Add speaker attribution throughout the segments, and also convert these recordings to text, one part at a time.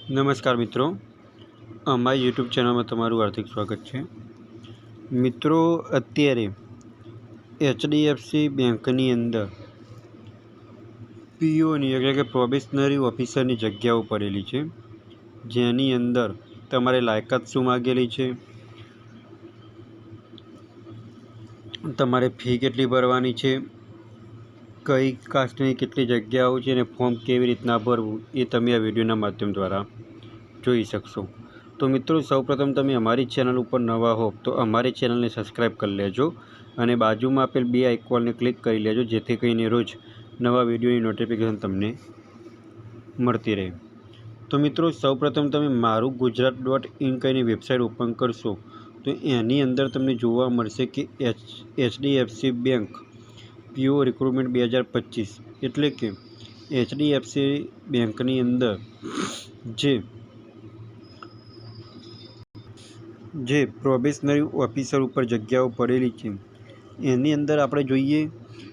Speaker 1: નમસ્કાર મિત્રો, અમારી યુટ્યુબ ચેનલમાં તમારું હાર્દિક સ્વાગત છે। મિત્રો, અત્યારે એચડીએફસી બેંકની અંદર પીઓની એટલે કે પ્રોબેશનરી ઓફિસરની જગ્યાઓ પડેલી છે, જેની અંદર તમારે લાયકાત શું માગેલી છે, તમારે ફી કેટલી ભરવાની છે, કઈ કાસ્ટની કેટલી જગ્યાઓ છે અને ફોર્મ કેવી રીતના ભરવું એ તમે આ વિડીયોના માધ્યમ દ્વારા જોઈ શકશો। તો મિત્રો, સૌપ્રથમ તમે અમારી ચેનલ ઉપર નવા હો તો અમારી ચેનલને સબસ્ક્રાઈબ કરી લેજો અને બાજુમાં આપેલ બે આઇકોનને ક્લિક કરી લેજો, જેથી કરીને રોજ નવા વિડીયોની નોટિફિકેશન તમને મળતી રહે। તો મિત્રો, સૌપ્રથમ તમે marugujarat.in કહીને વેબસાઇટ ઓપન કરશો તો એની અંદર તમને જોવા મળશે કે એચડીએફસી બેંક પીઓ રિક્રુટમેન્ટ 2025 એટલે કે એચડીએફસી બેંકની અંદર જે પ્રોબેશનરી ઓફિસર ઉપર જગ્યાઓ પડેલી છે એની અંદર આપણે જોઈએ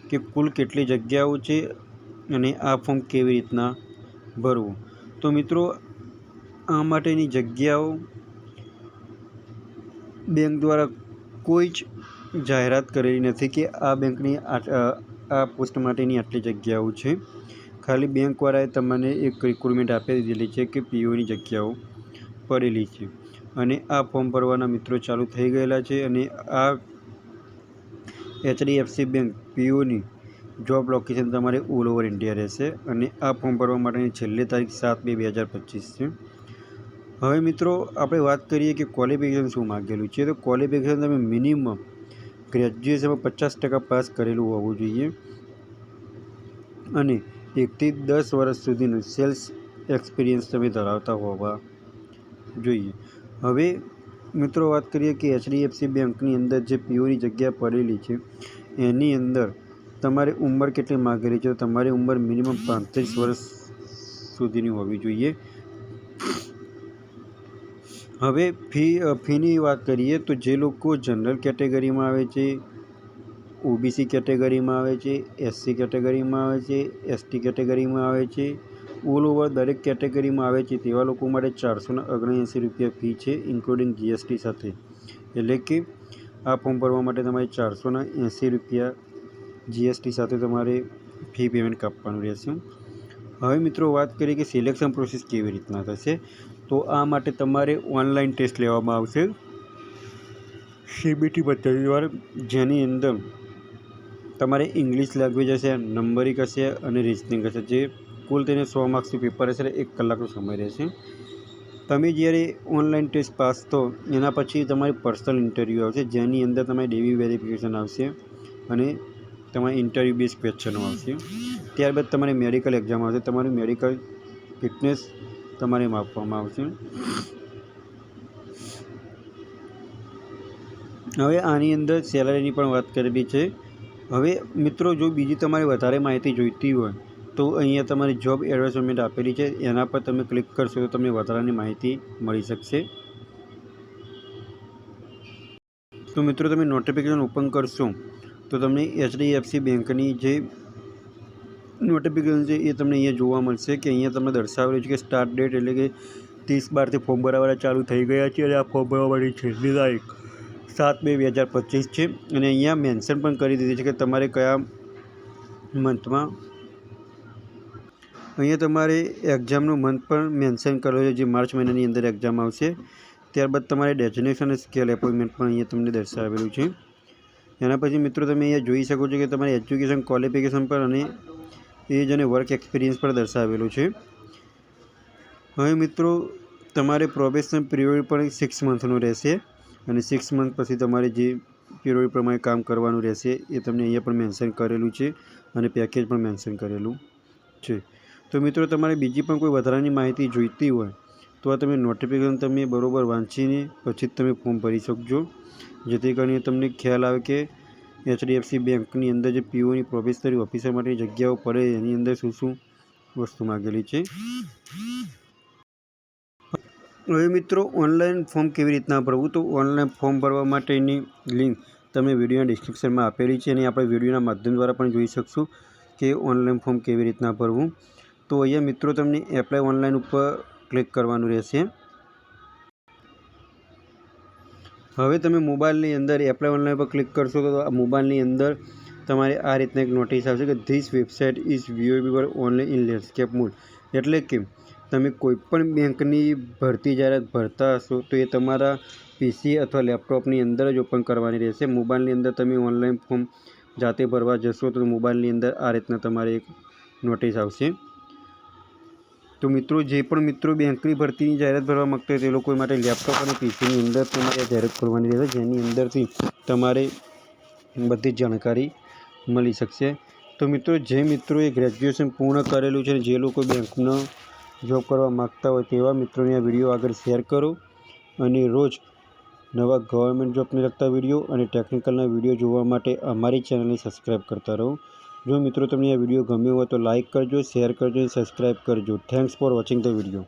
Speaker 1: કે કુલ કેટલી જગ્યાઓ છે અને આ ફોર્મ કેવી રીતના ભરવું। તો મિત્રો, આ માટેની જગ્યાઓ બેંક દ્વારા કોઈ જ જાહેરાત કરેલી નથી કે આ બેંકની આ પોસ્ટ માટેની આટલી જગ્યાઓ છે। ખાલી બેંકવાળાએ તમને એક રિક્રુટમેન્ટ આપી દીધેલી છે કે પીઓની જગ્યાઓ પડેલી છે અને આ ફોર્મ ભરવાના મિત્રો ચાલુ થઈ ગયેલા છે અને આ એચડીએફસી બેંક પીઓની જોબ લોકેશન તમારે ઓલ ઓવર ઇન્ડિયા રહેશે અને આ ફોર્મ ભરવા માટેની છેલ્લી તારીખ 7/2/2025 છે। હવે મિત્રો, આપણે વાત કરીએ કે ક્વોલિફિકેશન શું માગેલું છે। તો ક્વોલિફિકેશન તમે મિનિમમ ગ્રેજ્યુએશનમાં 50% પાસ કરેલું હોવું જોઈએ અને 1 થી 10 વર્ષ સુધીનું સેલ્સ એક્સપિરિયન્સ તમે ધરાવતા હોવા જોઈએ। હવે મિત્રો, વાત કરીએ કે એચડીએફસી બેંકની અંદર જે પીઓની જગ્યા પડેલી છે એની અંદર તમારી ઉંમર કેટલી માગેલી છે। તમારી ઉંમર મિનિમમ 35 વર્ષ સુધીની હોવી જોઈએ। હવે ફીની વાત કરીએ તો જે લોકો જનરલ કેટેગરીમાં આવે છે, ઓબીસી કેટેગરીમાં આવે છે, એસસી કેટેગરીમાં આવે છે, એસટી કેટેગરીમાં આવે છે, ઓલ ઓવર દરેક કેટેગરીમાં આવે છે તેવા લોકો માટે 479 રૂપિયા ફી છે, ઇન્ક્લુડિંગ જીએસટી સાથે। એટલે કે આ ફોર્મ ભરવા માટે તમારે 480 રૂપિયા જીએસટી સાથે તમારે ફી પેમેન્ટ કાપવાનું રહેશે। હવે મિત્રો, વાત કરીએ કે સિલેક્શન પ્રોસેસ કેવી રીતના થશે। તો આ માટે તમારે ઓનલાઈન ટેસ્ટ લેવામાં આવશે સીબીટી પદ્ધતિ દ્વારા, જેની અંદર તમારે ઇંગ્લિશ લેંગ્વેજ હશે, નંબરિક હશે અને રિઝનિંગ હશે, જે કુલ તેને 100 માર્ક્સનું પેપર હશે અને 1 કલાકનો સમય રહેશે। તમે જ્યારે ઓનલાઈન ટેસ્ટ પાસ થો એના પછી તમારી પર્સનલ ઇન્ટરવ્યૂ આવશે, જેની અંદર તમારી ડીવી વેરિફિકેશન આવશે અને તમારે ઇન્ટરવ્યૂ બેઝ ક્વેશ્ચનો આવશે। ત્યારબાદ તમારી મેડિકલ એક્ઝામ આવશે, તમારી મેડિકલ ફિટનેસ તમારે માપવામાં આવશે। હવે આની અંદર સેલરીની પણ વાત કરેલી છે। હવે મિત્રો, જો બીજી તમારે વધારે માહિતી જોઈતી હોય તો અહીંયા તમારી જોબ એડવર્ટાઇઝમેન્ટ આપેલી છે, એના પર તમે ક્લિક કરશો તો તમને વધારાની માહિતી મળી શકશે। તો મિત્રો, તમે નોટિફિકેશન ઓપન કરશો તો તમને એચડીએફસી બેંકની જે નોટિફિકેશન છે એ તમને અહીંયા જોવા મળશે કે અહીંયા તમને દર્શાવેલું છે કે સ્ટાર્ટ ડેટ એટલે કે 30/12થી ફોર્મ ભરવાના ચાલુ થઈ ગયા છે અને આ ફોર્મ ભરવા માટેની છેલ્લી તારીખ 7/2/2025 છે અને અહીંયા મેન્શન પણ કરી દીધી છે કે તમારે કયા મંથમાં અહીંયા તમારે એક્ઝામનું મંથ પણ મેન્શન કરેલું છે, જે માર્ચ મહિનાની અંદર એક્ઝામ આવશે। ત્યારબાદ તમારે ડેઝિગ્નેશન અને સ્કેલ એપોઇન્ટમેન્ટ પણ અહીંયા તમને દર્શાવેલું છે। એના પછી મિત્રો, તમે અહીંયા જોઈ શકો છો કે તમારી એજ્યુકેશન ક્વોલિફિકેશન પર અને એજ અને વર્ક એક્સપિરિયન્સ પર દર્શાવેલું છે। હવે મિત્રો, તમારે પ્રોબેશન પીરિયડ પણ 6 મંથનું રહેશે અને 6 મંથ પછી તમારે જે પીરિયડ પ્રમાણે કામ કરવાનું રહેશે એ તમને અહીંયા પણ મેન્શન કરેલું છે અને પેકેજ પણ મેન્શન કરેલું છે। તો મિત્રો, તમારે બીજી પણ કોઈ વધારાની માહિતી જોઈતી હોય તો આ તમે નોટિફિકેશન તમે બરાબર વાંચીને પછી જ તમે ફોર્મ ભરી શકજો, જેથી કરીને તમને ખ્યાલ આવે કે એચડીએફસી બેંકની અંદર જે પીઓની પ્રોબેશનરી ઓફિસર માટેની જગ્યાઓ પડે એની અંદર શું શું વસ્તુ માગેલી છે। હવે મિત્રો, ઓનલાઈન ફોર્મ કેવી રીતના ભરવું। તો ઓનલાઈન ફોર્મ ભરવા માટેની લિંક તમને વિડીયોના ડિસ્ક્રિપ્શનમાં આપેલી છે અને આપણે વિડીયોના માધ્યમ દ્વારા પણ જોઈ શકશું કે ઓનલાઈન ફોર્મ કેવી રીતના ભરવું। તો અહીંયા મિત્રો, તમને એપ્લાય ઓનલાઈન ઉપર ક્લિક કરવાનું રહેશે। હવે તમે મોબાઈલની અંદર એપ્લાય ઓનલાઈન પર ક્લિક કરશો તો આ મોબાઈલની અંદર તમારે આ રીતના એક નોટિસ આવશે કે this website is viewable only in landscape mode. એટલે કે તમે કોઈપણ બેંકની ભરતી જાહેરાત ભરતા હશો તો એ તમારા પીસી અથવા લેપટોપની અંદર જ ઓપન કરવાની રહેશે। મોબાઈલની અંદર તમે ઓનલાઈન ફોર્મ જાતે ભરવા જશો તો મોબાઈલની અંદર આ રીતના તમારે એક નોટિસ આવશે। તો મિત્રો જે પણ મિત્રો બેંકની ભરતીની જાહેરાત ભરવા માગતા હોય તે લોકો માટે લેપટોપ અને પીસીની અંદર તમારે જાહેરાત કરવાની રહેશે, જેની અંદરથી તમારે બધી જ જાણકારી મળી શકશે। તો મિત્રો જે મિત્રોએ ગ્રેજ્યુએશન પૂર્ણ કરેલું છે, જે લોકો બેંકનો જોબ કરવા માગતા હોય તેવા મિત્રોને આ વિડીયો આગળ શેર કરો અને રોજ નવા ગવર્મેન્ટ જોબને લગતા વિડીયો અને ટેકનિકલના વિડીયો જોવા માટે અમારી ચેનલને સબસ્ક્રાઈબ કરતા રહો। જો મિત્રો તમને આ વિડીયો ગમ્યો હોય તો લાઇક કરજો, શેર કરજો અને સબસ્ક્રાઈબ કરજો। Thanks for watching the video.